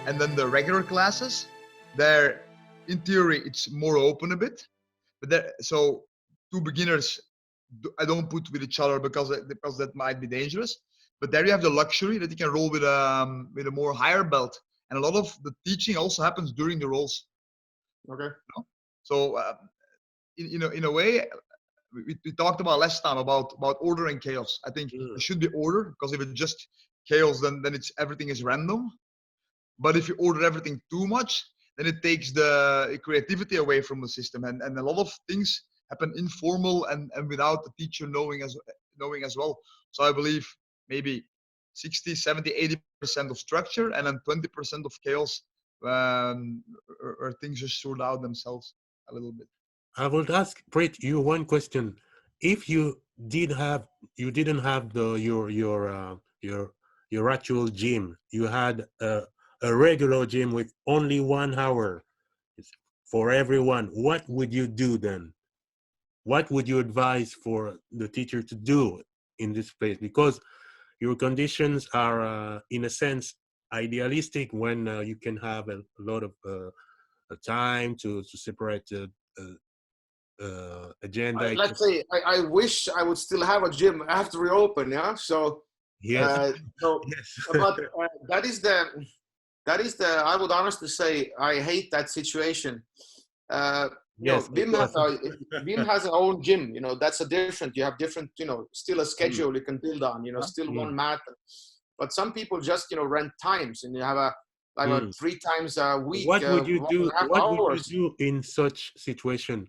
And then the regular classes, there, in theory, it's more open a bit. But there, so two beginners, I don't put with each other because that might be dangerous. But there you have the luxury that you can roll with a more higher belt, and a lot of the teaching also happens during the rolls. Okay. So in a way, we talked about last time about order and chaos. I think there should be order, because if it's just chaos, then it's everything is random. But if you order everything too much, then it takes the creativity away from the system, and a lot of things happen informal and without the teacher knowing as well. So I believe maybe 60, 70, 80% of structure, and then 20% of chaos, or things just sort out themselves a little bit. I would ask Prit you one question. If you didn't have your actual gym, you had a regular gym with only 1 hour for everyone, what would you do then? What would you advise for the teacher to do in this place? Because your conditions are, in a sense, idealistic when you can have a lot of time to separate agenda. Let's say I wish I would still have a gym after we open. Yeah. So Yes. yes. But that is the I would honestly say I hate that situation. Yes, Wim has her own gym. That's a different. You have different. Still a schedule you can build on. Still one mat. But some people just rent times, and you have a 3 times a week. What would you do? What would you do in such situation?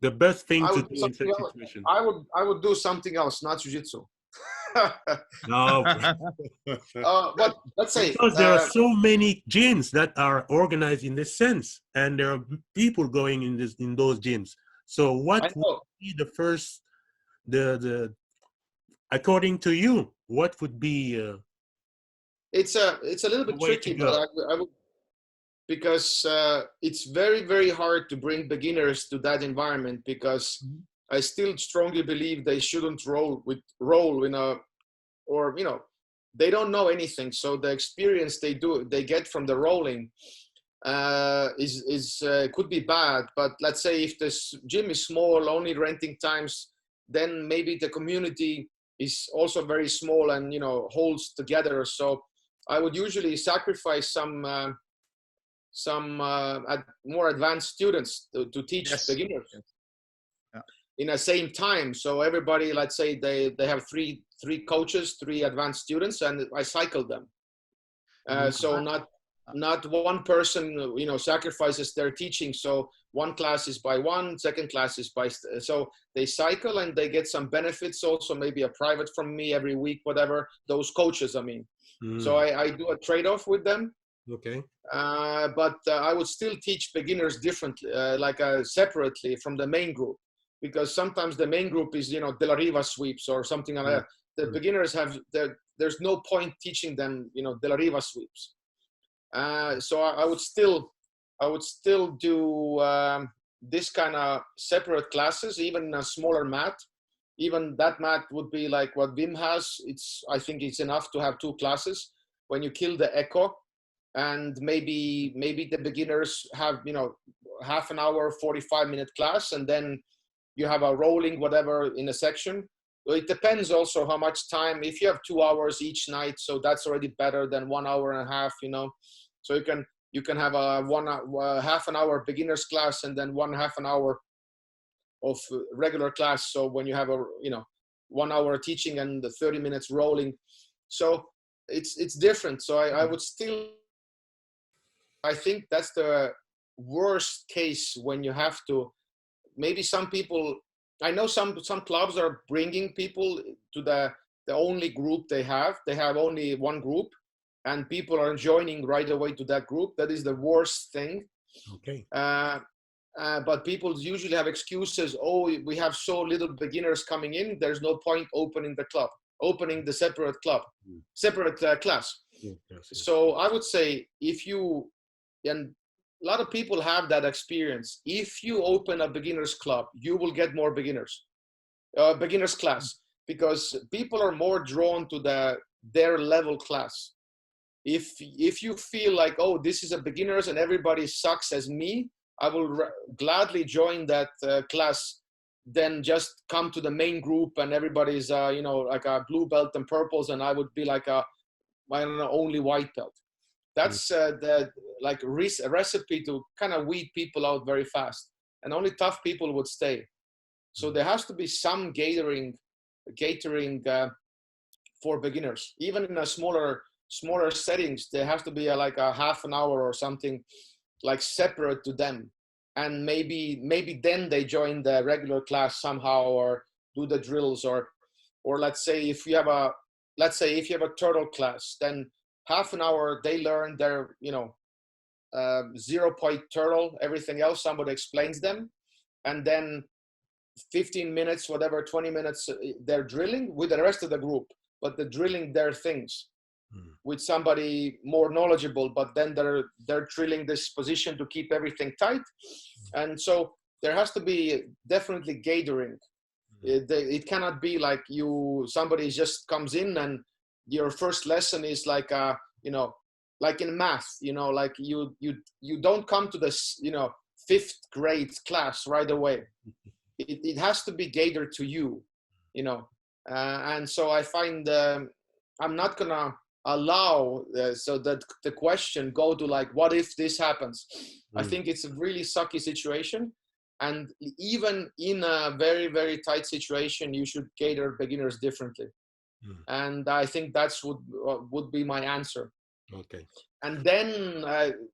The best thing to do in such situation. I would do something else, not jiu-jitsu. No. But let's say because there are so many gyms that are organized in this sense, and there are people going in those gyms. So what would be the first, the according to you, what would be? It's a little bit tricky, but I would, because it's very, very hard to bring beginners to that environment, because I still strongly believe they shouldn't roll in a, or they don't know anything. So the experience they get from the rolling is could be bad. But let's say if this gym is small, only renting times, then maybe the community is also very small and holds together. So I would usually sacrifice some more advanced students to teach beginners in the same time. So everybody, let's say they have three coaches, 3 advanced students, and I cycle them. So not one person sacrifices their teaching. So one class is by one, second class is by, so they cycle and they get some benefits also, maybe a private from me every week, whatever, those coaches, I mean. So I do a trade-off with them. Okay. But I would still teach beginners differently, separately from the main group, because sometimes the main group is, De La Riva sweeps or something like that. The beginners there's no point teaching them, De La Riva sweeps. So I would still do this kind of separate classes, even in a smaller mat. Even that mat would be like what Wim has. I think it's enough to have 2 classes. When you kill the echo, and maybe the beginners have half an hour, 45-minute class, and then you have a rolling whatever in a section. So it depends also how much time. If you have 2 hours each night, so that's already better than 1 hour and a half. So you can have a half an hour beginners class, and then 1/2 an hour of regular class. So when you have a 1 hour teaching and the 30 minutes rolling, so it's different. So I would still, I think that's the worst case when you have to. Maybe some people, I know some clubs are bringing people to the only group they have. They have only one group, and people are joining right away to that group. That is the worst thing. Okay. But people usually have excuses. Oh, we have so little beginners coming in. There's no point opening the separate club, separate class. Yes, yes. So I would say and a lot of people have that experience. If you open a beginners club, you will get more beginners class, because people are more drawn to their level class. If you feel like, oh, this is a beginners and everybody sucks as me, I will gladly join that class. Then just come to the main group and everybody's you know, like a blue belt and purples, and I would be like a, I don't know, only white belt. That's the like recipe to kind of weed people out very fast, and only tough people would stay. So there has to be some catering for beginners, even in a smaller settings. There has to be like a half an hour or something like separate to them, and maybe then they join the regular class somehow, or do the drills, or let's say if you have a turtle class, then half an hour they learn their, you know, 0-point turtle. Everything else somebody explains them, and then 15 minutes, whatever, 20 minutes, they're drilling with the rest of the group, but they're drilling their things with somebody more knowledgeable, but then they're drilling this position to keep everything tight. And so there has to be definitely gathering. It cannot be like somebody just comes in and your first lesson is like you know, like in math, you know, like you don't come to this, you know, 5th grade class right away. It has to be gathered to you, you know. And so I find I'm not gonna allow so that the question go to like, what if this happens? I think it's a really sucky situation, and even in a very, very tight situation, you should cater beginners differently. And I think that's would be my answer. Okay. And then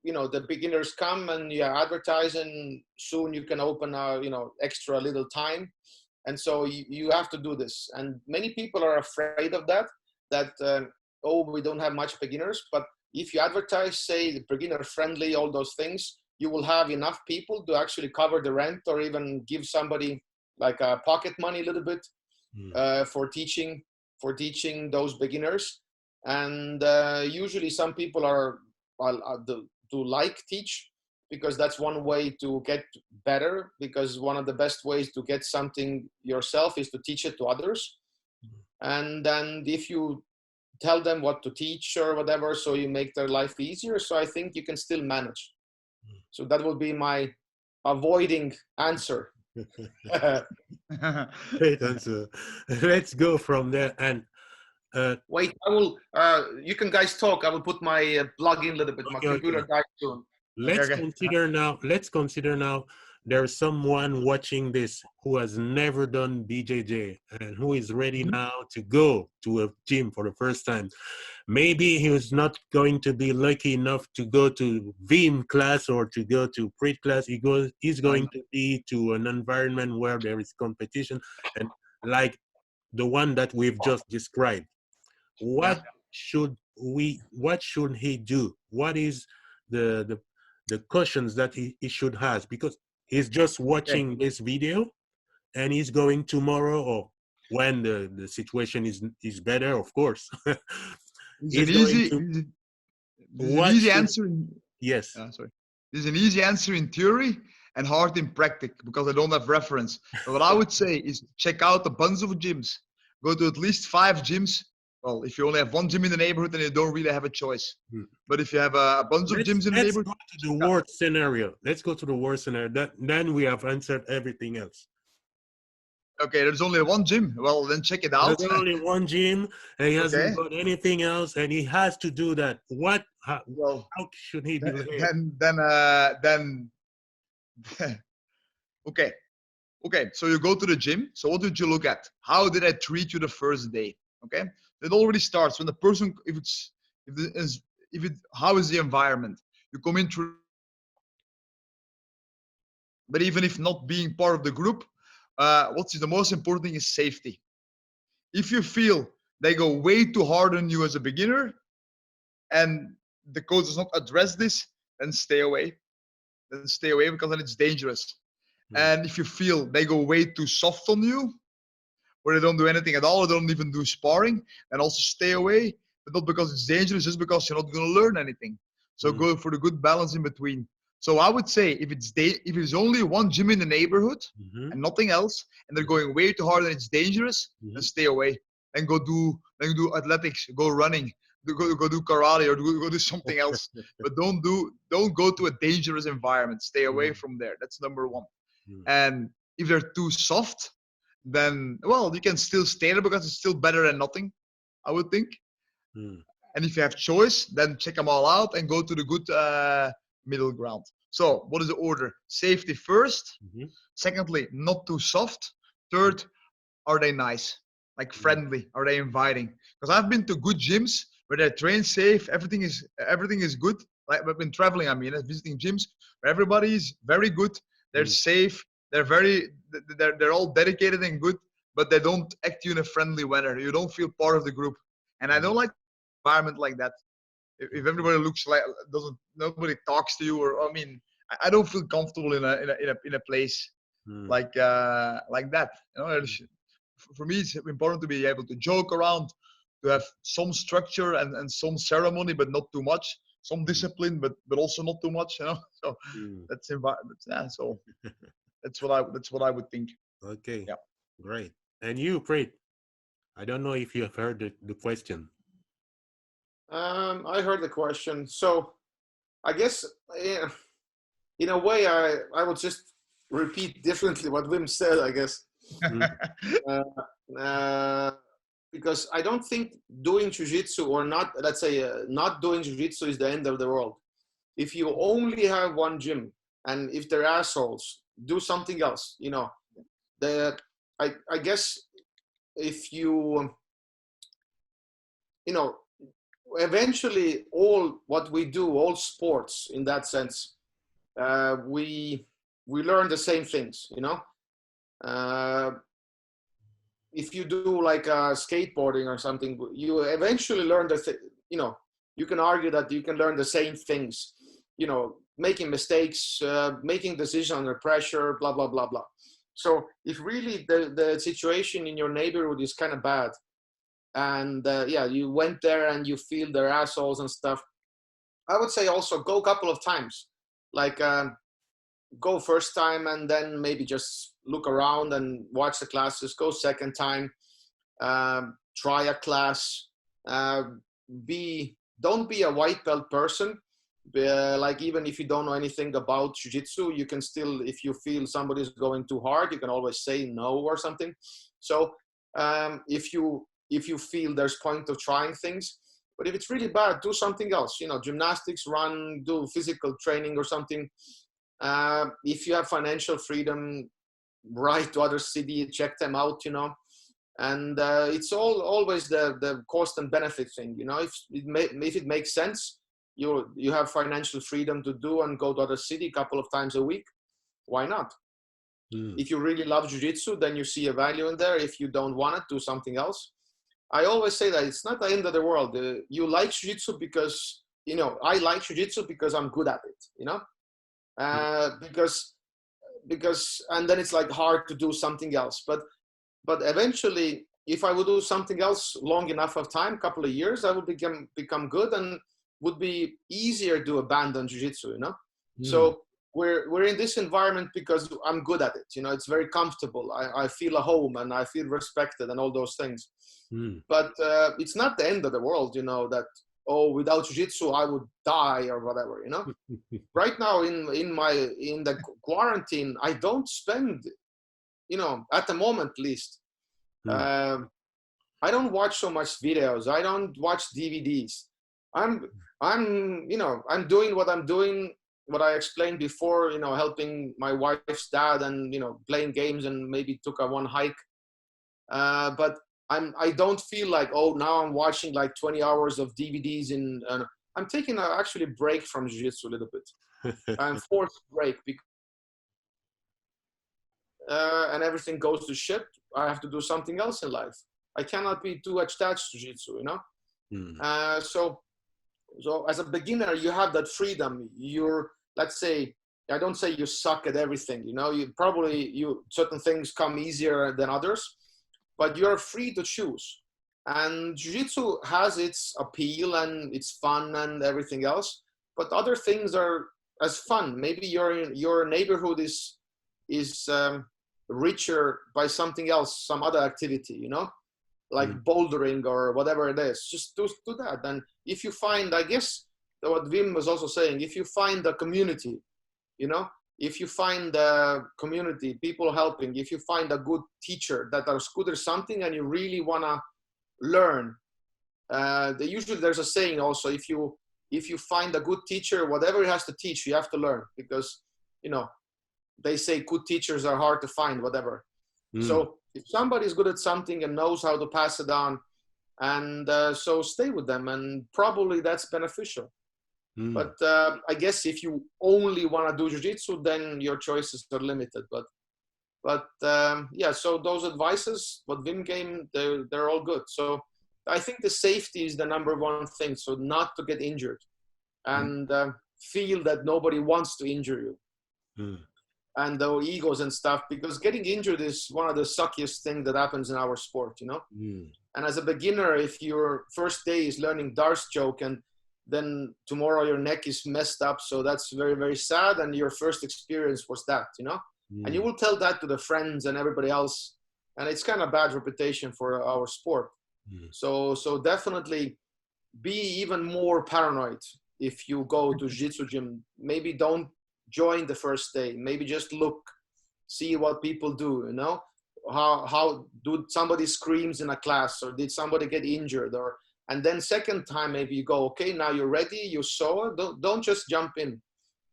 you know, the beginners come and you advertise, and soon you can open a, you know, extra little time. And so you have to do this, and many people are afraid of that oh, we don't have much beginners. But if you advertise, say, beginner friendly, all those things, you will have enough people to actually cover the rent, or even give somebody like a pocket money a little bit for teaching those beginners. And usually some people do like teach, because that's one way to get better, because one of the best ways to get something yourself is to teach it to others. And then if you tell them what to teach or whatever, so you make their life easier, so I think you can still manage. So that would be my avoiding answer. Great answer. Let's go from there. And wait, I will you can guys talk. I will put my plug in a little bit. My computer died soon. Let's consider now there's someone watching this who has never done BJJ and who is ready now to go to a gym for the first time. Maybe he was not going to be lucky enough to go to VIM class or to go to PRIT class. He's going to be to an environment where there is competition, and like the one that we've just described. What should he do? What is the cautions that he should have? Because he's just watching this video, and he's going tomorrow, or when the situation is better, of course. It's an easy answer. Yes. Sorry. There's an easy answer in theory and hard in practice, because I don't have reference. But what I would say is check out a bunch of gyms. Go to at least 5 gyms. Well, if you only have one gym in the neighborhood, then you don't really have a choice. But if you have a bunch of gyms in the neighborhood, let's go to the worst scenario. Let's go to the worst scenario. Then we have answered everything else. Okay, there's only one gym. Well, then check it out. There's only one gym, and he hasn't got anything else, and he has to do that. How should he do it? Then okay. So you go to the gym. So what did you look at? How did I treat you the first day? Okay, it already starts when the person. How is the environment? You come in through. But even if not being part of the group, what's the most important thing is safety. If you feel they go way too hard on you as a beginner, and the coach does not address this, then stay away. Because then it's dangerous. And if you feel they go way too soft on you, where they don't do anything at all, or they don't even do sparring, then also stay away. But not because it's dangerous, just because you're not going to learn anything. So go for the good balance in between. So I would say if it's only one gym in the neighborhood and nothing else, and they're going way too hard and it's dangerous, then stay away. And go do athletics, go running, go do karate or go do something else. But don't go to a dangerous environment. Stay away from there. That's number one. And if they're too soft, then well, you can still stay there because it's still better than nothing, I would think. And if you have choice, then check them all out and go to the good middle ground. So what is the order? Safety first. Secondly, not too soft. Third, are they nice? Like friendly? Are they inviting? Because I've been to good gyms where they train safe. Everything is good. Like I've been traveling. I mean, visiting gyms where everybody is very good. They're safe. They're all dedicated and good, but they don't act you in a friendly manner. You don't feel part of the group. And I don't like environment like that. If everybody looks like nobody talks to you, or I mean, I don't feel comfortable in a place like that. You know, for me, it's important to be able to joke around, to have some structure and some ceremony, but not too much. Some discipline, but also not too much. You know, so that's so that's what I would think. Okay. Yeah. Great. And you, Preet, I don't know if you have heard the question. I heard the question. So I guess in a way I would just repeat differently what Wim said, I guess. Because I don't think doing jiu-jitsu or not, let's say not doing jiu-jitsu is the end of the world. If you only have one gym and if they're assholes, do something else. You know, I guess if you know, eventually all what we do, all sports in that sense, we learn the same things, you know. If you do like skateboarding or something, you eventually learn you know, you can argue that you can learn the same things, you know, making mistakes, making decisions under pressure, blah, blah, blah, blah. So if really the situation in your neighborhood is kind of bad, and yeah, you went there and you feel they're assholes and stuff, I would say also go a couple of times. Like go first time and then maybe just look around and watch the classes. Go second time, try a class. Don't be a white belt person. Like even if you don't know anything about jiu-jitsu, you can still, if you feel somebody's going too hard, you can always say no or something. So if you feel there's point of trying things, but if it's really bad, do something else. You know, gymnastics, run, do physical training or something. If you have financial freedom, write to other city, check them out, you know. And it's always the cost and benefit thing, you know. If it makes sense, you have financial freedom to do and go to other city a couple of times a week, why not? If you really love jiu-jitsu, then you see a value in there. If you don't want it, do something else. I always say that it's not the end of the world. You like jiu-jitsu because, you know, I like jiu-jitsu because I'm good at it, you know. Because and then it's like hard to do something else, but eventually if I would do something else long enough of time, couple of years, I would become good and would be easier to abandon jiu-jitsu, you know. So we're in this environment because I'm good at it, you know. It's very comfortable. I feel a home and I feel respected and all those things. But it's not the end of the world, you know, that oh, without jiu-jitsu I would die or whatever, you know. Right now in the quarantine, I don't spend, you know, at the moment at least, I don't watch so much videos. I don't watch DVDs. I'm you know, I'm doing what I'm doing, what I explained before, you know, helping my wife's dad and, you know, playing games and maybe took one hike. But I don't feel like, oh, now I'm watching like 20 hours of DVDs in, I'm taking actually a break from jiu-jitsu a little bit. I'm forced break because, and everything goes to shit. I have to do something else in life. I cannot be too attached to jiu-jitsu, you know? So as a beginner, you have that freedom. Let's say, I don't say you suck at everything, you know, certain things come easier than others, but you're free to choose. And jiu-jitsu has its appeal and it's fun and everything else, but other things are as fun. Maybe your neighborhood is richer by something else, some other activity, you know. like bouldering or whatever it is. Just do that. And if you find, I guess what Wim was also saying, if you find a community, you know, if you find a community, people helping, if you find a good teacher that are good at something and you really want to learn, usually there's a saying also, if you find a good teacher, whatever he has to teach, you have to learn, because, you know, they say good teachers are hard to find, whatever. So if somebody's good at something and knows how to pass it on, and so stay with them, and probably that's beneficial. But I guess if you only want to do jiu-jitsu, then your choices are limited. But yeah, so those advices, what Wim gave, they're all good. So I think the safety is the number one thing. So not to get injured, and feel that nobody wants to injure you. And the egos and stuff, because getting injured is one of the suckiest things that happens in our sport, you know? And as a beginner, if your first day is learning Darce choke and then tomorrow your neck is messed up, so that's very, very sad. And your first experience was that, you know? And you will tell that to the friends and everybody else. And it's kind of bad reputation for our sport. So definitely be even more paranoid if you go to jiu-jitsu gym. Maybe don't join the first day. Maybe just look, see what people do, you know? How do somebody screams in a class, or did somebody get injured? Or, and then second time, maybe you go, okay, now you're ready, you saw it. Don't just jump in,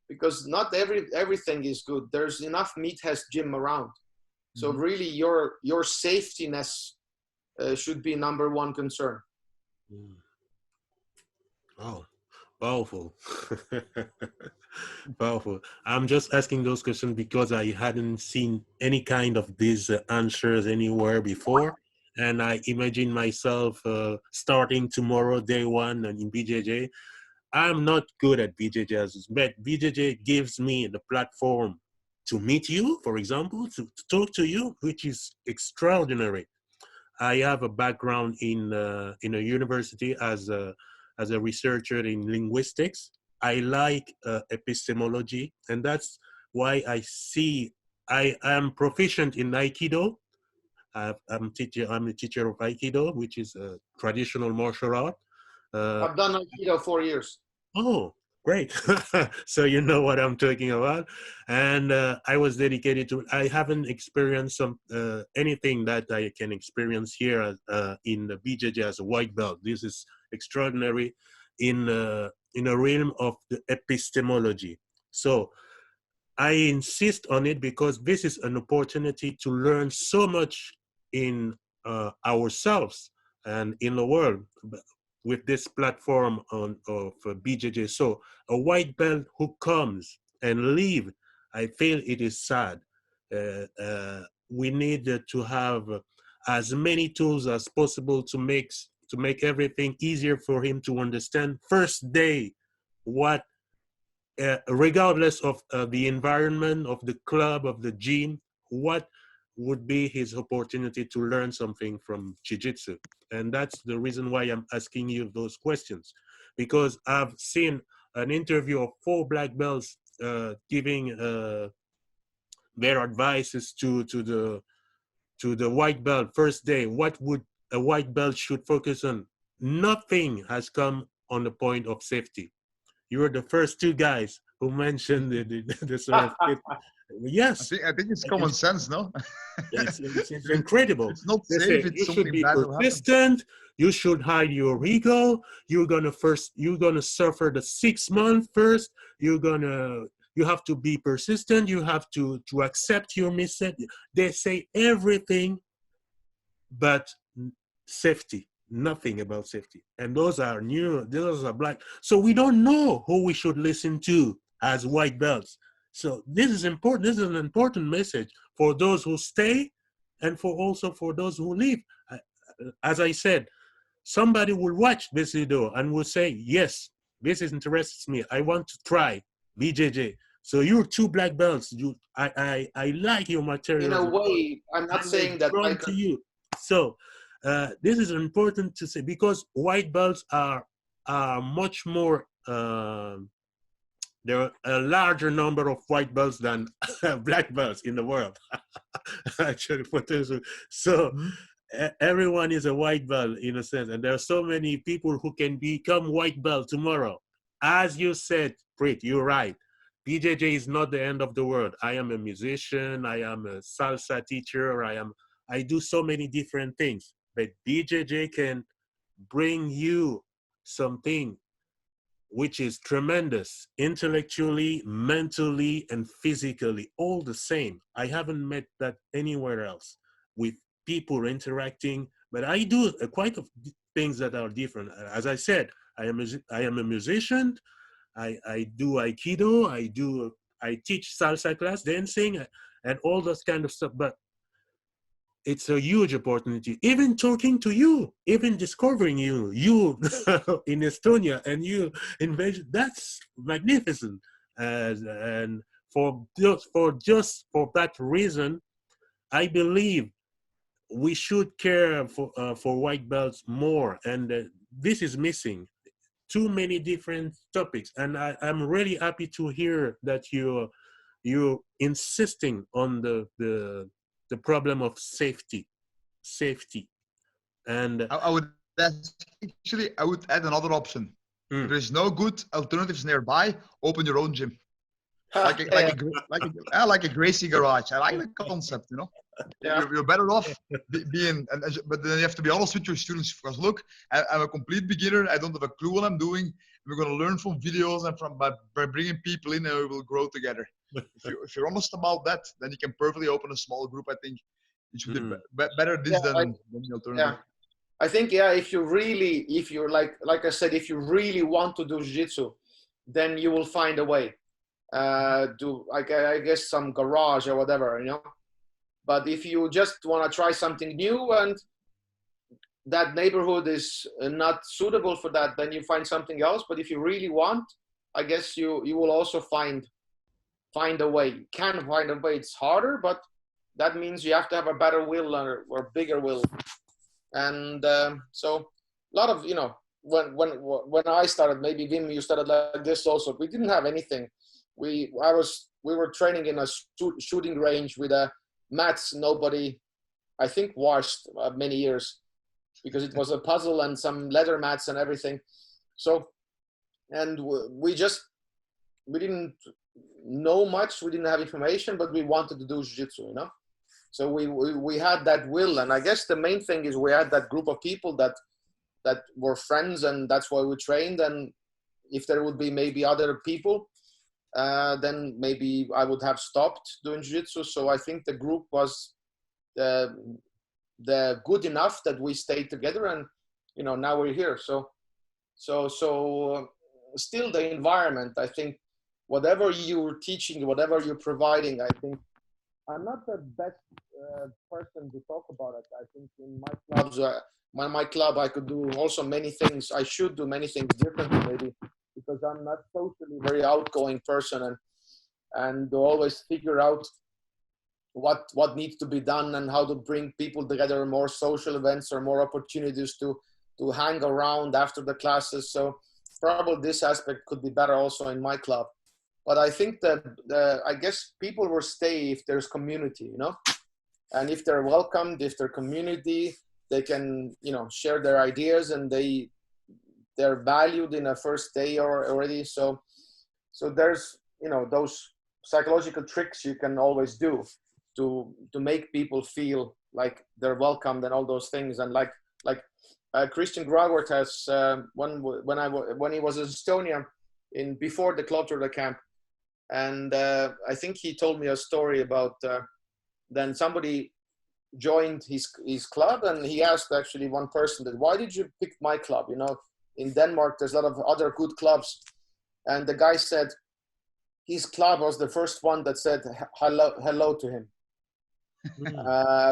because not everything is good. There's enough meathead gym around. So really your safetyness should be number one concern. Oh, powerful. Powerful. I'm just asking those questions because I hadn't seen any kind of these answers anywhere before. And I imagine myself starting tomorrow, day one, and in BJJ. I'm not good at BJJ, but BJJ gives me the platform to meet you, for example, to talk to you, which is extraordinary. I have a background in a university as a researcher in linguistics. I like epistemology, and that's why I am proficient in Aikido. I'm a teacher of Aikido, which is a traditional martial art. I've done Aikido 4 years. Oh, great. So you know what I'm talking about. And I was dedicated to, I haven't experienced anything that I can experience here in the BJJ as a white belt. This is extraordinary in a realm of the epistemology. So I insist on it because this is an opportunity to learn so much in ourselves and in the world with this platform of BJJ. So a white belt who comes and leave, I feel it is sad. We need to have as many tools as possible to make everything easier for him to understand first day what, regardless of the environment, of the club, of the gym, what would be his opportunity to learn something from Jiu-Jitsu. And that's the reason why I'm asking you those questions, because I've seen an interview of 4 black belts giving their advices to the white belt first day. What would a white belt should focus on? Nothing has come on the point of safety. You were the first 2 guys who mentioned the sort of yes. I think it's common sense, no? It's incredible. It's not They safe. say, It's you should something be bad will happen. persistent. You should hide your ego. You're gonna suffer the 6 months first. You have to be persistent. You have to accept your mistake. They say everything but safety. Nothing about safety. And those are black. So we don't know who we should listen to as white belts. So this is important. This is an important message for those who stay and also for those who leave. As I said, somebody will watch this video and will say, yes, this interests me. I want to try BJJ. So you're 2 black belts. I like your material. In a way, I'm not saying that I to you. So this is important to say, because white belts are much more, there are a larger number of white belts than black belts in the world. Actually, so everyone is a white belt in a sense, and there are so many people who can become white belt tomorrow. As you said, Prit, you're right. BJJ is not the end of the world. I am a musician, I am a salsa teacher, I do so many different things, but BJJ can bring you something which is tremendous, intellectually, mentally, and physically, all the same. I haven't met that anywhere else, with people interacting, but I do quite a things that are different. As I said, I am a musician. I do Aikido. I teach salsa class, dancing, and all those kind of stuff. But it's a huge opportunity. Even talking to you, even discovering you in Estonia and you in Belgium, that's magnificent. And for just for that reason, I believe we should care for white belts more, and this is missing. Too many different topics, and I'm really happy to hear that you're insisting on the problem of safety, and I would actually I would add another option. If there's no good alternatives nearby, open your own gym. Like a Gracie garage. I like the concept, you know. Yeah. You're better off being, but then you have to be honest with your students, because look, I'm a complete beginner. I don't have a clue what I'm doing. We're going to learn from videos and by bringing people in, and we will grow together. If you're honest about that, then you can perfectly open a small group. I think you should be better this than the alternative. Yeah. I think, if you're like I said, if you really want to do jiu-jitsu, then you will find a way. Do like, I guess, some garage or whatever, you know. But if you just want to try something new and that neighborhood is not suitable for that, then you find something else. But if you really want, I guess you will also find a way. You can find a way. It's harder, but that means you have to have a better will or bigger will. And so a lot of, you know, when I started, maybe Wim, you started like this also. We didn't have anything. We were training in a shooting range with a mats nobody, I think, washed many years, because it was a puzzle and some leather mats and everything. So, and we didn't know much. We didn't have information, but we wanted to do jiu-jitsu, you know. So we had that will, and I guess the main thing is we had that group of people that were friends, and that's why we trained. And if there would be maybe other people, then maybe I would have stopped doing jiu-jitsu. So I think the group was the good enough that we stayed together, and you know, now we're here. So still the environment, I think, whatever you're teaching, whatever you're providing, I think I'm not the best person to talk about it. I think in my clubs, my club, I could do also many things. I should do many things differently, maybe, because I'm not socially very outgoing person, and to always figure out what needs to be done and how to bring people together, more social events or more opportunities to hang around after the classes. So probably this aspect could be better also in my club. But I think that I guess people will stay if there's community, you know, and if they're welcomed, if they're community, they can, you know, share their ideas, and they're valued in a first day or already. So there's, you know, those psychological tricks you can always do to make people feel like they're welcomed and all those things. And like Christian Grauert has when he was in Estonia before the Clotilde camp, and I think he told me a story about then somebody joined his club, and he asked actually one person that, why did you pick my club? You know, in Denmark there's a lot of other good clubs, and the guy said his club was the first one that said hello to him.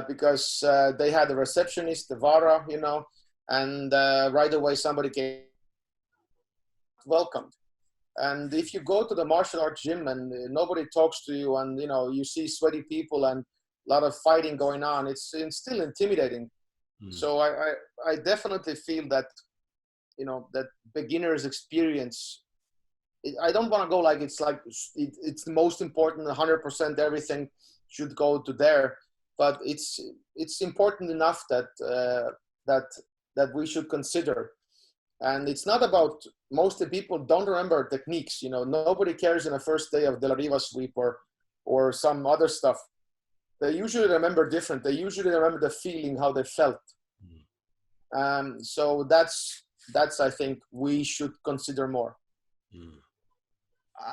Because they had a receptionist, the Vara, you know, and right away somebody came, welcomed. And if you go to the martial arts gym and nobody talks to you, and you know, you see sweaty people and a lot of fighting going on, it's still intimidating. So I definitely feel that, you know, that beginner's experience, I don't want to go like it's the most important, 100% everything should go to there. but it's important enough that that we should consider. And it's not about, most of the people don't remember techniques. You know, nobody cares in the first day of De La Riva sweep or some other stuff. They usually remember different. They usually remember the feeling, how they felt. So that's I think we should consider more.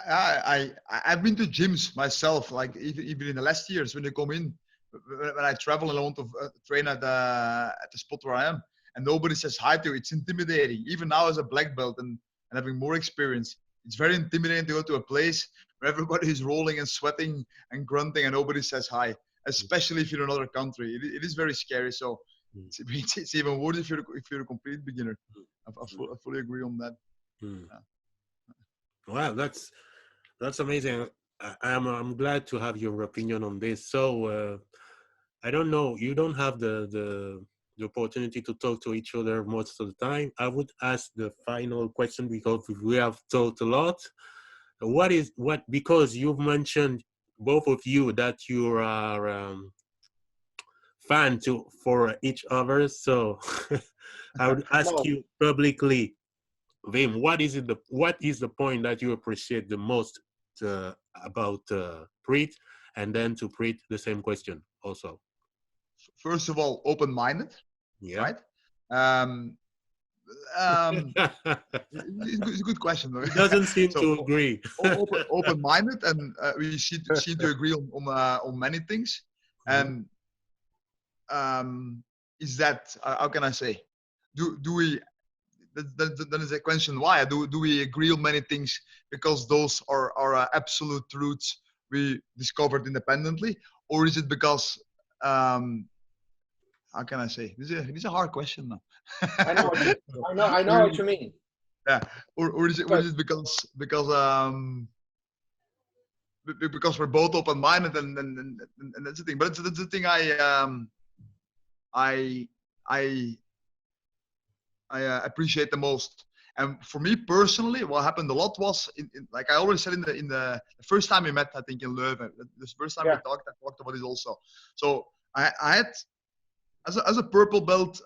I've been to gyms myself, like even in the last years when you come in, when I travel and I want to train at the spot where I am, and nobody says hi to you. It's intimidating. Even now as a black belt and having more experience, it's very intimidating to go to a place where everybody is rolling and sweating and grunting and nobody says hi, especially if you're in another country. It is very scary. So it's even worse if you're a complete beginner. I fully agree on that. Yeah. Wow, that's amazing. I'm glad to have your opinion on this. So I don't know, you don't have the opportunity to talk to each other most of the time. I would ask the final question because we have talked a lot. Because you've mentioned, both of you, that you are fan for each other, so I would ask you publicly, Wim, what is the point that you appreciate the most about Preet, and then to Preet the same question also. First of all, open-minded. Yeah. Right. It's a good question. Though. He doesn't seem to agree. Open-minded, and we seem to agree on many things. And is that how can I say? Do we? Then is a question why do we agree on many things because those are absolute truths we discovered independently, or is it because how can I say? This is a hard question now. I know what you mean. Yeah, or is it because we're both open-minded and that's the thing. But that's the thing I appreciate the most. And for me personally, what happened a lot was, like I already said in the first time we met, I think in Leuven, this first time I talked about this also. So I had, as a purple belt,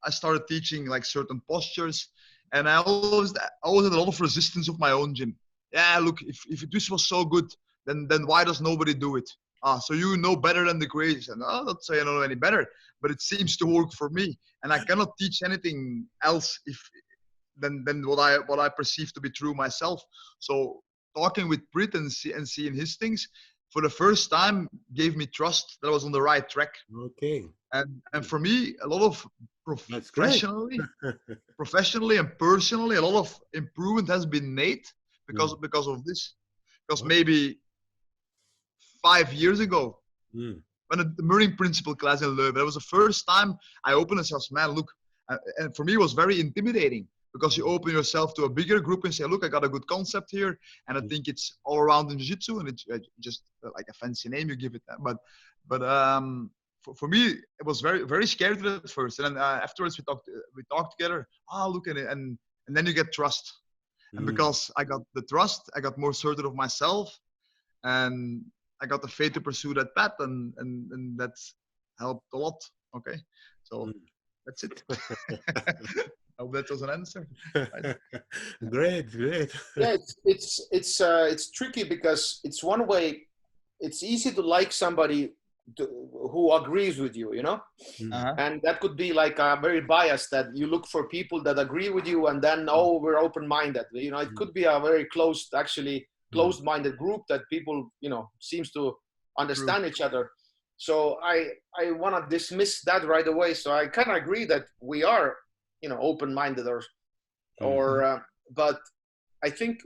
I started teaching like certain postures, and I always had a lot of resistance of my own gym. Yeah, look, if this was so good, then why does nobody do it? So you know better than the greats, and I'm not saying I know any better, but it seems to work for me, and I cannot teach anything else than what I perceive to be true myself. So talking with Brit and seeing his things for the first time gave me trust that I was on the right track. Okay. And for me, a lot of professionally and personally, a lot of improvement has been made because of this. Because maybe 5 years ago, when the Murring Principle class in Leuven, that was the first time I opened and said, man, look, and for me it was very intimidating because you open yourself to a bigger group and say, look, I got a good concept here, and I think it's all around in jiu-jitsu, and it's just like a fancy name you give it. But for me, it was very, very scary at first, and then afterwards we talked together. Look at it, and then you get trust, and because I got the trust, I got more certain of myself, and I got the faith to pursue that path, and that's helped a lot. Okay, so that's it. I hope that was an answer. Right? Great. Yeah, it's tricky because it's one way. It's easy to like somebody who agrees with you, you know, and that could be like very biased, that you look for people that agree with you, and then we're open-minded. You know, it could be a very closed-minded group that people, you know, seems to understand each other. So I want to dismiss that right away. So I kind of agree that we are, you know, open-minded but I think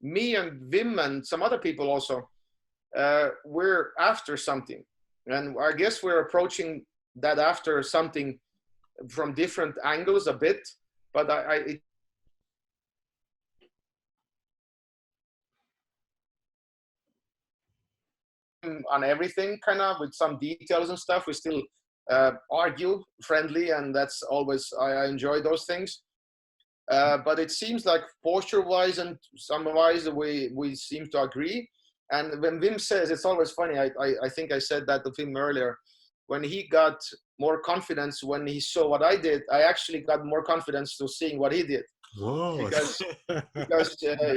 me and Wim and some other people also, we're after something, and I guess we're approaching that after something from different angles a bit, but on everything kind of with some details and stuff. We still argue friendly, and that's always, I enjoy those things. But it seems like posture wise and some wise we seem to agree. And when Wim says, it's always funny. I think I said that to Wim earlier. When he got more confidence when he saw what I did, I actually got more confidence to seeing what he did. Whoa. Because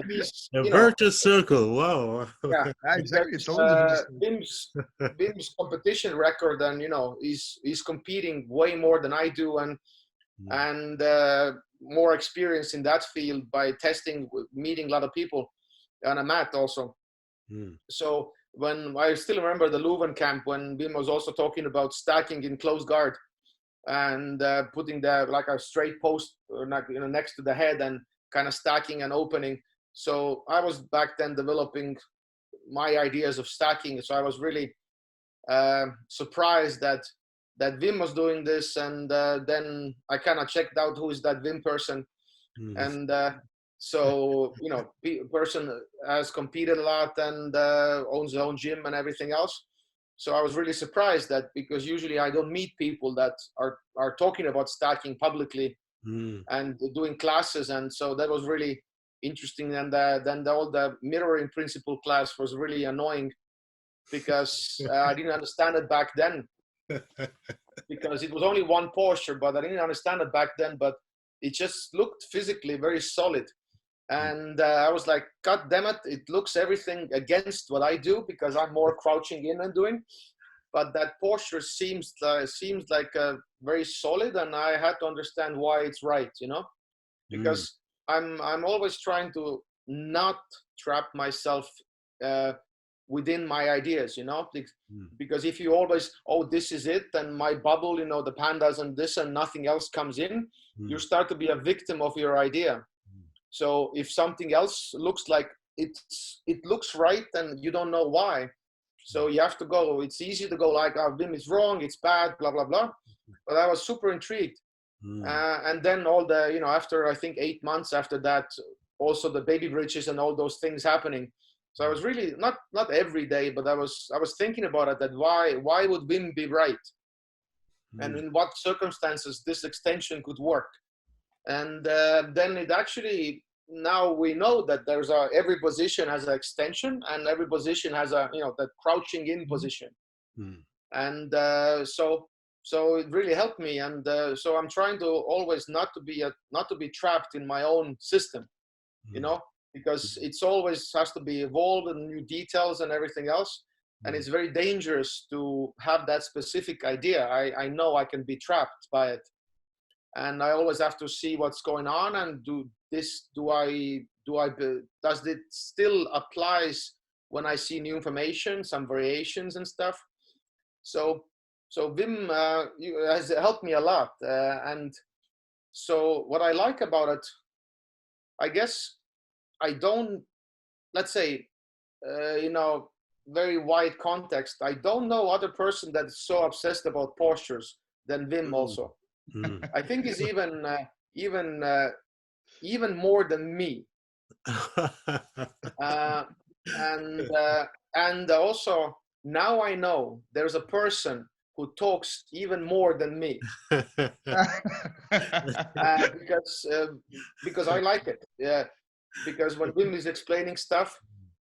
he's, A virtuous circle. Wow. yeah, exactly. It's because, always Wim's competition record, and he's competing way more than I do, and more experience in that field by testing, meeting a lot of people, and a mat also. So when I still remember the Leuven camp, when Wim was also talking about stacking in close guard and putting like a straight post next to the head and kind of stacking and opening. So I was back then developing my ideas of stacking. So I was really surprised that Wim was doing this, and then I kind of checked out who is that Wim person, and so person has competed a lot and owns his own gym and everything else. So I was really surprised that, because usually I don't meet people that are talking about stacking publicly and doing classes, and so that was really interesting. And then all the mirroring principle class was really annoying, because I didn't understand it back then, because it was only one posture, but I didn't understand it back then. But it just looked physically very solid. And I was like, God damn it, it looks everything against what I do, because I'm more crouching in and doing. But that posture seems like very solid, and I had to understand why it's right, because I'm always trying to not trap myself within my ideas, because if you always, this is it, and my bubble, the pandas and this and nothing else comes in, you start to be a victim of your idea. So if something else looks like it looks right, and you don't know why, so you have to go. It's easy to go like, Wim is wrong, it's bad, blah blah blah. But I was super intrigued, and then all the after I think 8 months after that, also the baby bridges and all those things happening. So I was really not every day, but I was thinking about it, that why would Wim be right, and in what circumstances this extension could work. And then it actually, now we know that there's every position has an extension, and every position has a that crouching in position. And so it really helped me. And so I'm trying to always not to be trapped in my own system, because it's always has to be evolved and new details and everything else. And it's very dangerous to have that specific idea. I know I can be trapped by it. And I always have to see what's going on, and does it still applies when I see new information, some variations and stuff. So Wim has helped me a lot. And so what I like about it, I guess I don't, let's say, very wide context. I don't know other person that is so obsessed about postures than Wim also. I think he's even more than me. And also now I know there's a person who talks even more than me, because I like it. Yeah, because when Wim is explaining stuff,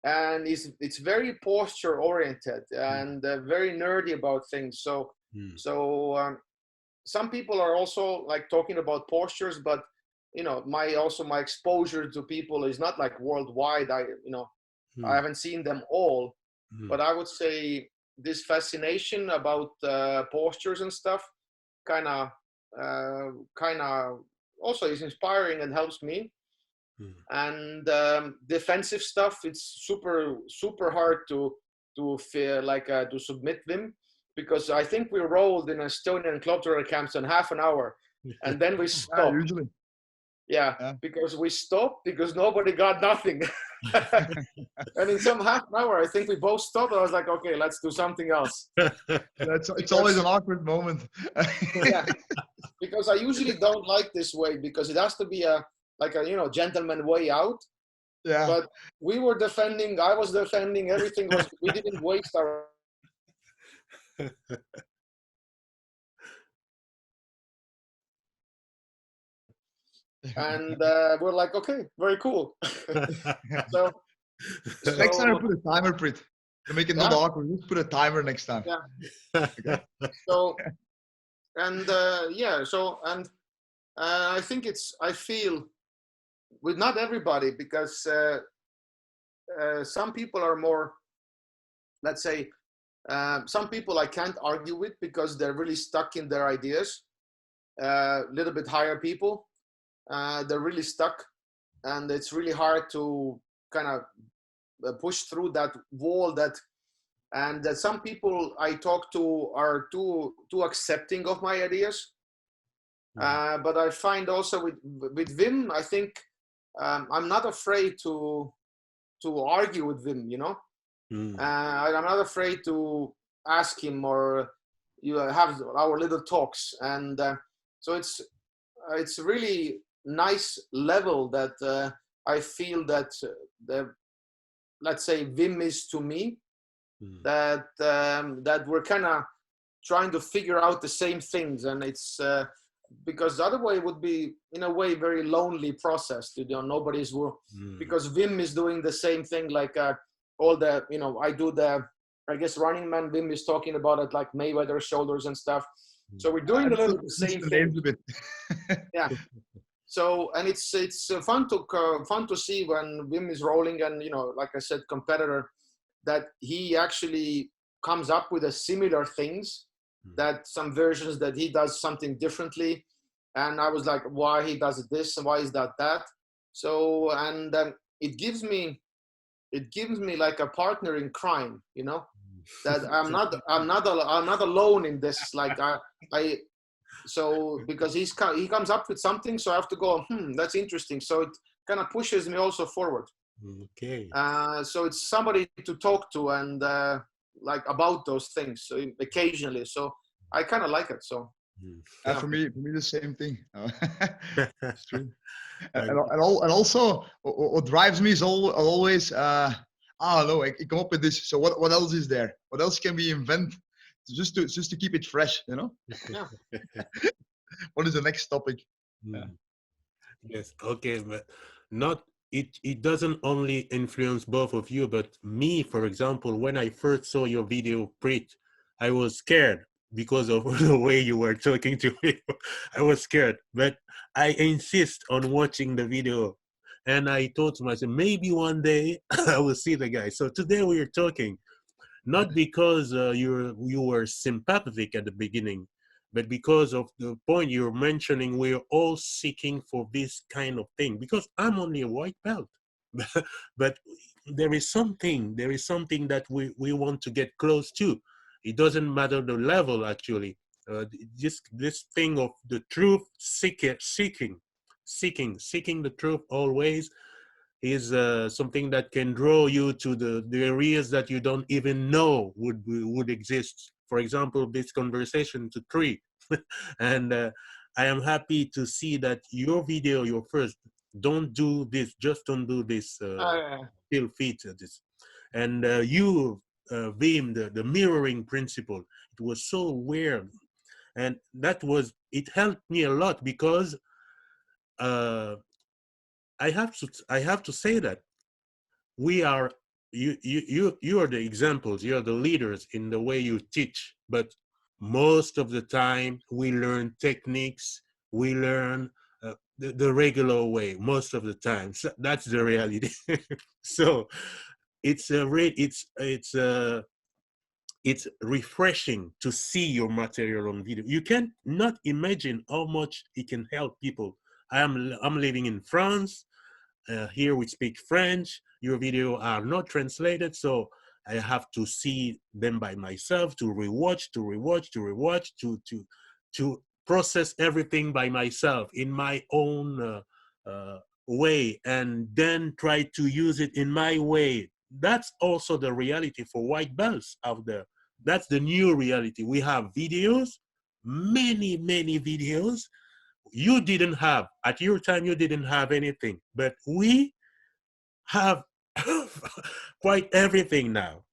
and it's very posture oriented and very nerdy about things. So some people are also like talking about postures, but my exposure to people is not like worldwide. I haven't seen them all, but I would say this fascination about postures and stuff kind of also is inspiring and helps me. And defensive stuff, it's super hard to feel like to submit them, because I think we rolled in Estonian Klotter camps in half an hour, and then we stopped. Usually. Yeah, because we stopped because nobody got nothing. And in some half an hour, I think we both stopped. I was like, okay, let's do something else. It's always an awkward moment. Yeah, because I usually don't like this way, because it has to be a gentleman way out. Yeah. But we were defending, I was defending, everything was, we didn't waste our. And we're like, okay, very cool. Next time I So put a timer, Prit, to make it not yeah, awkward. Just put a timer next time. yeah. Okay. So and yeah, so and I think I feel with not everybody, because some people are more, let's say, some people I can't argue with because they're really stuck in their ideas. A little bit higher people, they're really stuck, and it's really hard to kind of push through that wall. And that some people I talk to are too accepting of my ideas. But I find also with Wim, I think I'm not afraid to argue with Wim. I'm not afraid to ask him, or you have our little talks, and so it's really nice level that I feel that let's say Wim is to me, that we're kind of trying to figure out the same things, and it's because the other way would be in a way very lonely process. Nobody's work, because Wim is doing the same thing, like all the I do I guess Running Man. Wim is talking about it, like Mayweather shoulders and stuff. So we're doing a little bit the same thing. Yeah. So, and it's fun to see when Wim is rolling, and like I said, competitor, that he actually comes up with a similar things, that some versions that he does something differently, and I was like, why he does this and why is that. So, and it gives me like a partner in crime, that I'm not alone in this. Like I so because he comes up with something, so I have to go, that's interesting. So it kind of pushes me also forward. Okay. So it's somebody to talk to, and like about those things, so occasionally. So I kind of like it. So yeah. For me the same thing. It's true. Like, And also what drives me is always I don't know, I come up with this, so what else is there, what else can we invent just to keep it fresh, yeah. What is the next topic? Yeah. Yes, okay, but not it doesn't only influence both of you, but me, for example, when I first saw your video preach, I was scared because of the way you were talking to me. I was scared, but I insist on watching the video, and I thought to myself, maybe one day I will see the guy. So today we are talking, not because you were sympathetic at the beginning, but because of the point you're mentioning. We're all seeking for this kind of thing, because I'm only a white belt. But there is something that we want to get close to. It doesn't matter the level, actually. This thing of the truth, seeking the truth always is something that can draw you to the areas that you don't even know would exist. For example, this conversation to three. And I am happy to see that your video, your first, don't do this, just don't do this, feel fit this. And Wim, the mirroring principle, it was so weird. And it helped me a lot, because I have to say that we are you are the examples, you are the leaders in the way you teach, but most of the time we learn techniques, we learn the regular way most of the time. So that's the reality. So it's refreshing to see your material on video. You can not imagine how much it can help people. I'm living in France. Here we speak French. Your video are not translated, so I have to see them by myself, to rewatch, to process everything by myself in my own way, and then try to use it in my way. That's also the reality for white belts out there. That's the new reality. We have videos, many videos. You didn't have, at your time, you didn't have anything, but we have quite everything now,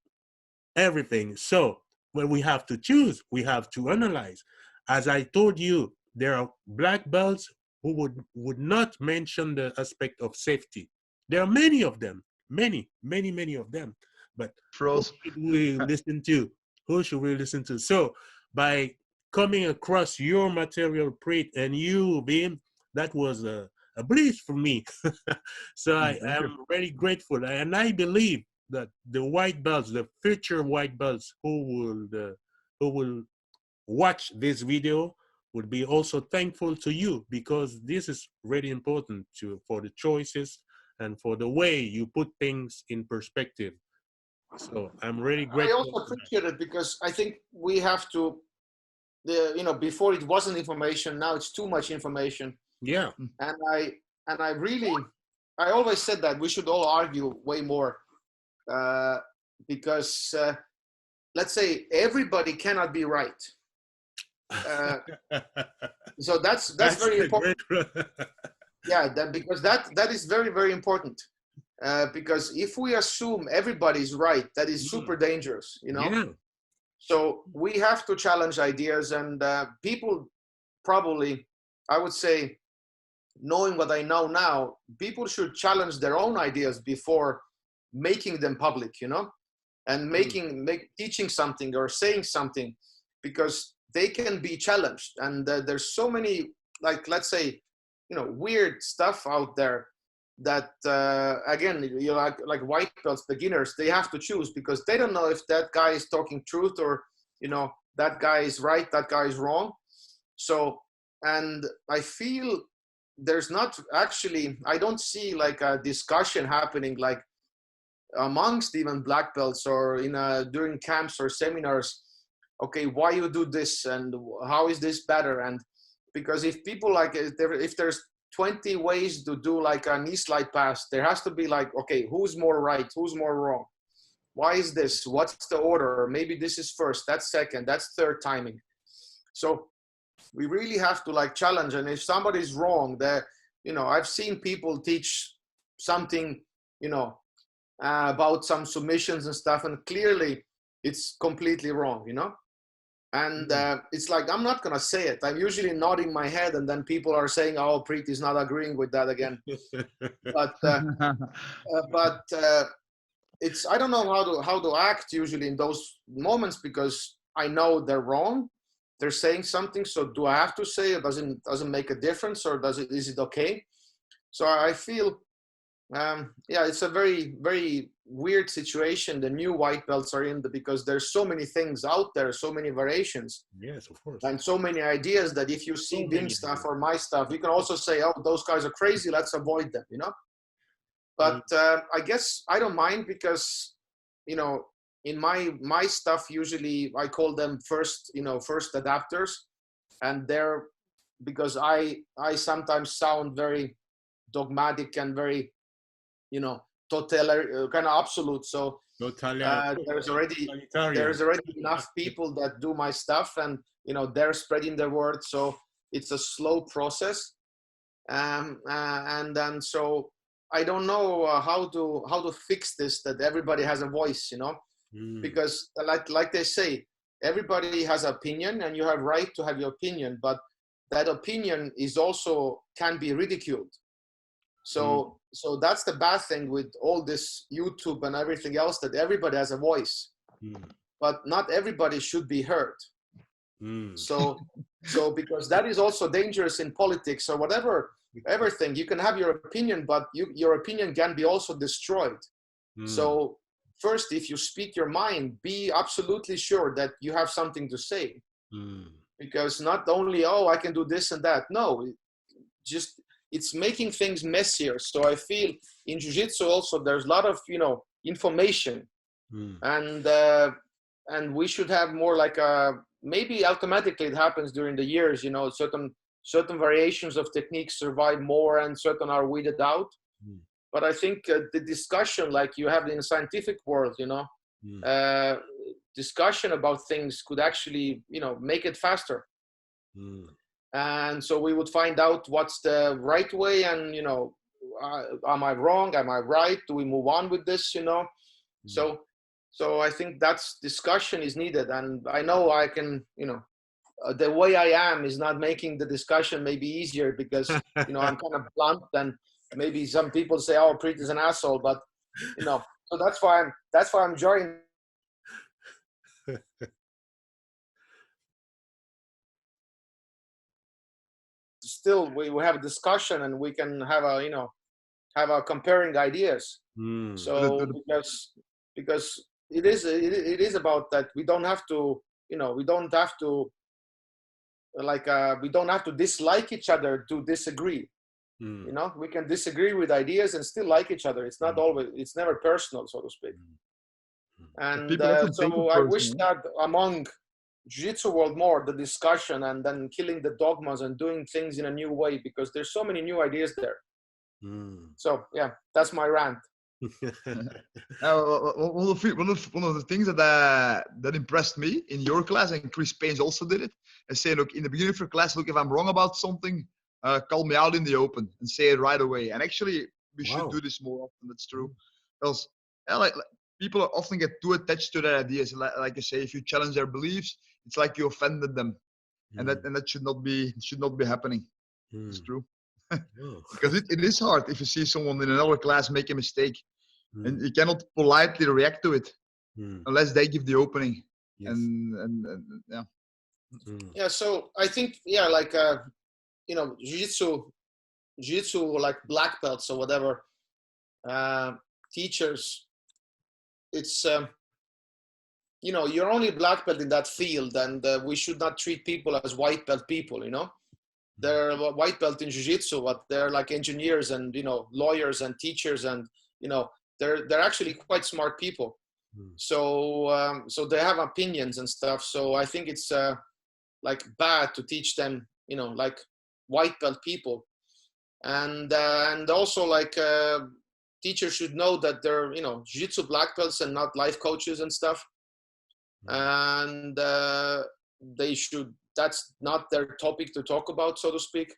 everything. So when we have to choose, we have to analyze. As I told you, there are black belts who would not mention the aspect of safety. There are many of them, many of them. But Pros. who should we listen to? Who should we listen to? So by coming across your material, Preet, and you, Beam, that was a bliss for me. So I am very grateful, and I believe that the white belts, the future white belts who will watch this video would be also thankful to you, because this is really important for the choices and for the way you put things in perspective. So I'm really grateful. I also appreciate it, because I think we have to, before it wasn't information, now it's too much information. Yeah. And I always said that we should all argue way more, because let's say everybody cannot be right. So that's very important. Yeah, because that is very, very important. Because if we assume everybody's right, that is super dangerous, Yeah. So we have to challenge ideas, and people probably, I would say, knowing what I know now, people should challenge their own ideas before making them public, and teaching something or saying something, because they can be challenged. And there's so many, like, let's say, weird stuff out there that again, like white belts, beginners, they have to choose, because they don't know if that guy is talking truth, or that guy is right, that guy is wrong. So, and I feel there's not actually, I don't see like a discussion happening like amongst even black belts, or during camps or seminars, okay, why you do this and how is this better? And because if people like, if there's 20 ways to do like a knee slide pass, there has to be like, okay, who's more right, who's more wrong, why is this, what's the order, maybe this is first, that's second, that's third timing. So we really have to like challenge. And if somebody's wrong, that I've seen people teach something about some submissions and stuff, and clearly it's completely wrong, and it's like, I'm not gonna say it, I'm usually nodding my head, and then people are saying, oh, Preet is not agreeing with that again. But it's, I don't know how to act usually in those moments, because I know they're wrong, they're saying something, so do I have to say it? Doesn't make a difference, or is it okay? So I feel yeah, it's a very, very weird situation the new white belts are in, because there's so many things out there, so many variations. Yes, of course. And so many ideas that if you see Bim stuff or my stuff, you can also say, oh, those guys are crazy, let's avoid them, But I guess I don't mind, because, in my stuff, usually I call them first adapters. And they're, because I sometimes sound very dogmatic and very, total, kind of absolute. So there's already enough people that do my stuff, and they're spreading the word. So it's a slow process, and then so I don't know how to fix this, that everybody has a voice, because like they say, everybody has an opinion, and you have right to have your opinion, but that opinion is also can be ridiculed. So that's the bad thing with all this YouTube and everything else, that everybody has a voice, but not everybody should be heard. So because that is also dangerous in politics or whatever, everything. You can have your opinion, but your opinion can be also destroyed. So first, if you speak your mind, be absolutely sure that you have something to say, because not only, oh, I can do this and that. No, just, it's making things messier. So I feel in jiu-jitsu also there's a lot of information, and we should have more like maybe automatically it happens during the years, certain variations of techniques survive more and certain are weeded out. But I think the discussion, like you have in the scientific world, discussion about things could actually make it faster. And so we would find out what's the right way, and am I wrong, am I right, do we move on with this, so I think that's discussion is needed. And I know I can, the way I am is not making the discussion maybe easier, because I'm kind of blunt, and maybe some people say, oh, Preet is an asshole, but you know. So that's why I'm joining. Still, we have a discussion and we can have a, you know, have a comparing ideas. So because it is about that. We don't have to, you know, we don't have to we don't have to dislike each other to disagree. You know, we can disagree with ideas and still like each other. It's not always, it's never personal, so to speak. And so I wish that among Jiu-Jitsu world more, the discussion and then killing the dogmas and doing things in a new way, because there's so many new ideas there. So yeah, that's my rant. One of the things that impressed me in your class, and Chris Payne's also did it, is saying, look, in the beginning of your class, look, if I'm wrong about something, call me out in the open and say it right away. And actually, we should do this more often. That's true, because like people often get too attached to their ideas. Like I say, if you challenge their beliefs, it's like you offended them, and that should not be happening. It's true. Because it is hard if you see someone in another class make a mistake, and you cannot politely react to it unless they give the opening. And yeah. Yeah. So I think, yeah, like you know, jiu-jitsu like black belts or whatever, teachers, it's you know, you're only black belt in that field, and we should not treat people as white belt people, you know. They're white belt in jiu-jitsu, but they're like engineers and, you know, lawyers and teachers, and, you know, they're actually quite smart people. So so they have opinions and stuff. So I think it's like bad to teach them, you know, like white belt people. And also like teachers should know that they're, you know, jiu-jitsu black belts and not life coaches and stuff. And they should, that's not their topic to talk about, so to speak.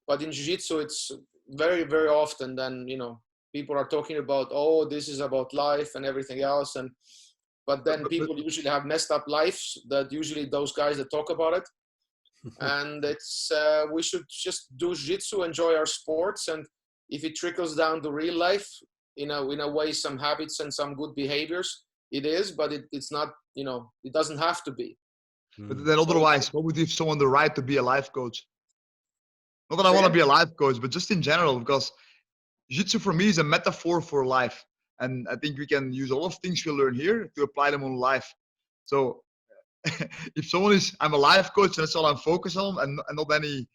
But in jiu-jitsu, it's very, very often then, you know, people are talking about, oh, this is about life and everything else. And but then people usually have messed up lives, that usually those guys that talk about it. And it's we should just do jiu-jitsu, enjoy our sports, and if it trickles down to real life, you know, in a way, some habits and some good behaviors, it is, but it's not, you know, it doesn't have to be. But then otherwise, what would give someone the right to be a life coach? Not that I want to be a life coach, but just in general, because jiu-jitsu for me is a metaphor for life. And I think we can use all of things we learn here to apply them on life. So if someone is, I'm a life coach, and that's all I'm focused on, and not any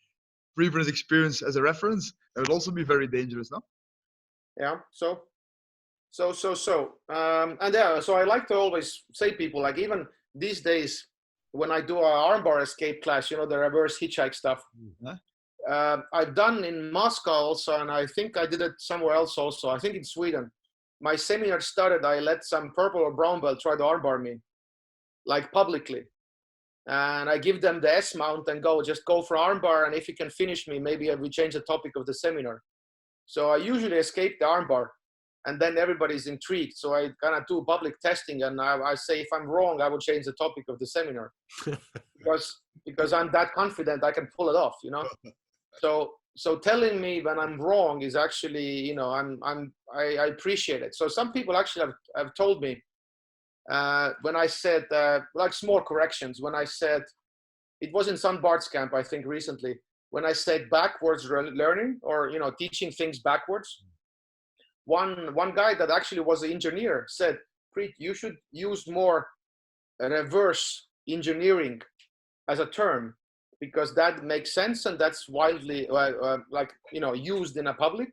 previous experience as a reference, that would also be very dangerous, no? Yeah. So and yeah, so I like to always say people, like even these days when I do our armbar escape class, you know, the reverse hitchhike stuff. I've done in Moscow also, and I think I did it somewhere else also. I think in Sweden. My seminar started, I let some purple or brown belt try to armbar me, like publicly. And I give them the S mount and just go for armbar. And if you can finish me, maybe we change the topic of the seminar. So I usually escape the armbar, and then everybody's intrigued. So I kind of do public testing, and I say, if I'm wrong, I will change the topic of the seminar because I'm that confident I can pull it off, you know? So telling me when I'm wrong is actually, you know, I appreciate it. So some people actually have told me when I said like small corrections, when I said, it was in Sun Bart's camp, I think recently, when I said backwards learning, or, you know, teaching things backwards. One guy that actually was an engineer said, Preet, you should use more reverse engineering as a term, because that makes sense and that's widely like, you know, used in a public.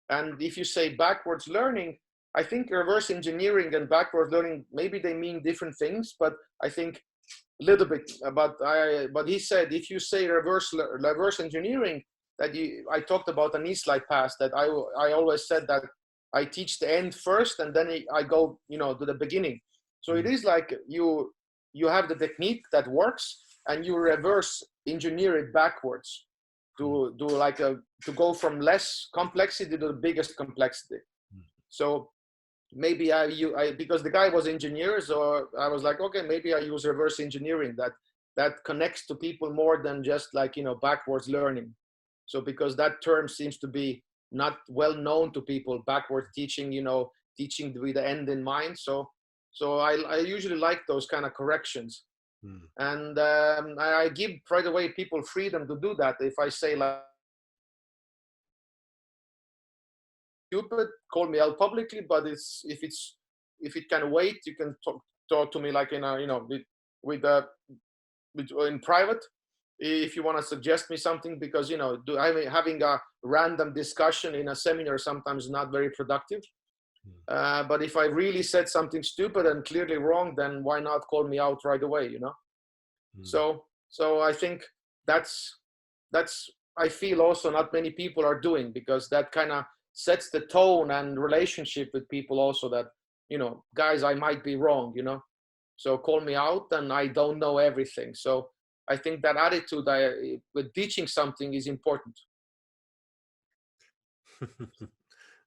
And if you say backwards learning, I think reverse engineering and backwards learning, maybe they mean different things, but I think a little bit. But he said, if you say reverse engineering, that I talked about an e-slide pass, that I always said that I teach the end first and then I go, you know, to the beginning. So it is like you have the technique that works and you reverse engineer it backwards to do like to go from less complexity to the biggest complexity. So maybe because the guy was engineer, so I was like, okay, maybe I use reverse engineering that connects to people more than just like, you know, backwards learning. So because that term seems to be not well known to people, backwards teaching, you know, teaching with the end in mind. So I usually like those kind of corrections. And I give right away people freedom to do that. If I say like stupid, call me out publicly, but if it can wait, you can talk to me like in a, you know, with in private, if you want to suggest me something, because, you know, having a random discussion in a seminar sometimes not very productive. But if I really said something stupid and clearly wrong, then why not call me out right away, you know? So I think that's I feel also not many people are doing, because that kind of sets the tone and relationship with people also, that, you know, guys, I might be wrong, you know, so call me out and I don't know everything. So I think that attitude with teaching something is important.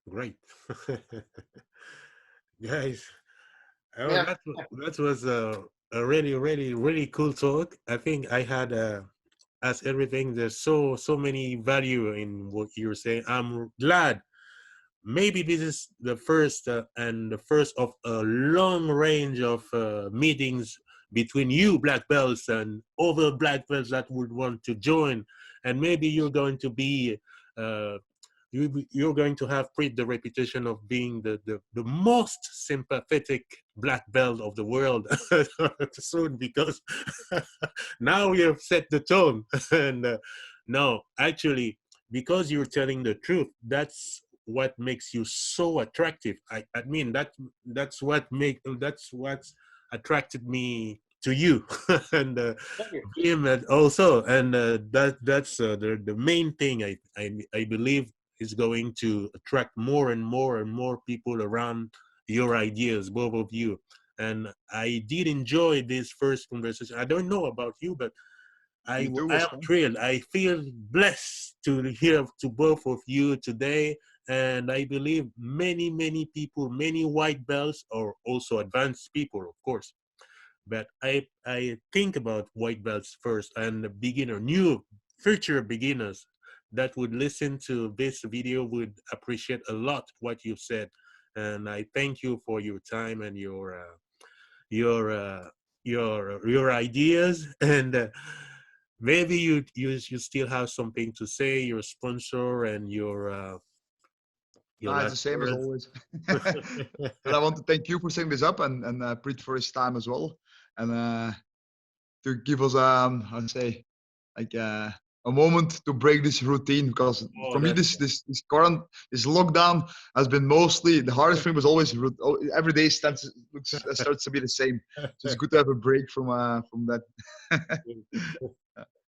Great. Guys, oh, Yeah. that was a really, really, really cool talk. I think I had as everything, there's so many value in what you're saying. I'm glad. Maybe this is the first and the first of a long range of meetings between you black belts and other black belts that would want to join, and maybe you're going to be you're going to have the reputation of being the most sympathetic black belt of the world soon, because now we have set the tone. And no, actually, because you're telling the truth, that's what makes you so attractive. I mean, that's what's attracted me to you. And him also, and that's the main thing I believe is going to attract more and more and more people around your ideas, both of you. And I did enjoy this first conversation. I don't know about you, but I am thrilled. I feel blessed to hear to both of you today. And I believe many people, many white belts, or also advanced people, of course. But I think about white belts first, and new future beginners that would listen to this video would appreciate a lot what you've said. And I thank you for your time and your ideas. And maybe you still have something to say, your sponsor and your it's the same as always. But I want to thank you for setting this up, and Preet for his time as well, and to give us I'd say like a moment to break this routine, because for me this lockdown has been mostly the hardest thing. Was always every day starts to be the same, so it's good to have a break from that.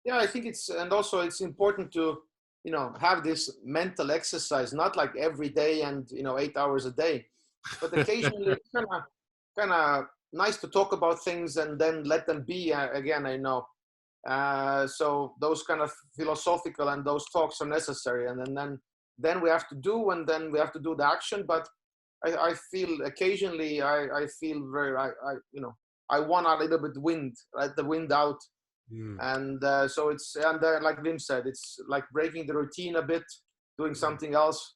Yeah, I think and also it's important to, you know, have this mental exercise, not like every day and, you know, 8 hours a day, but occasionally it's kind of nice to talk about things and then let them be again, I know. So those kind of philosophical and those talks are necessary, and then we have to do, and then we have to do the action. But I feel occasionally I feel very you know, I want a little bit wind, let the wind out. And so it's, and like Wim said, it's like breaking the routine a bit, doing something else,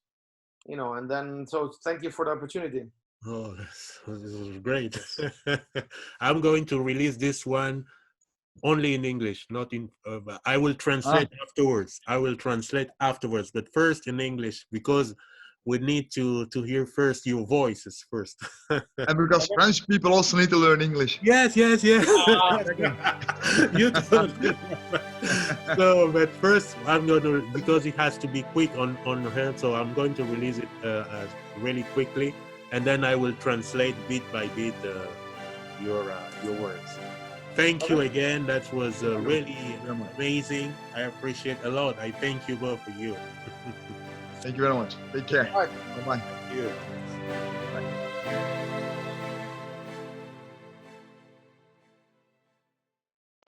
you know. And then, so thank you for the opportunity. Oh, this is great. I'm going to release this one only in English, not in I will translate afterwards. But first in English, because we need to hear first your voices first. And because French people also need to learn English. Yes. You told me. So, but first I'm going to, because it has to be quick on her, so I'm going to release it really quickly, and then I will translate bit by bit your words. Thank you again. That was really amazing. I appreciate a lot. I thank you both for you. Thank you very much. Take care. Bye. Bye-bye. Thank you.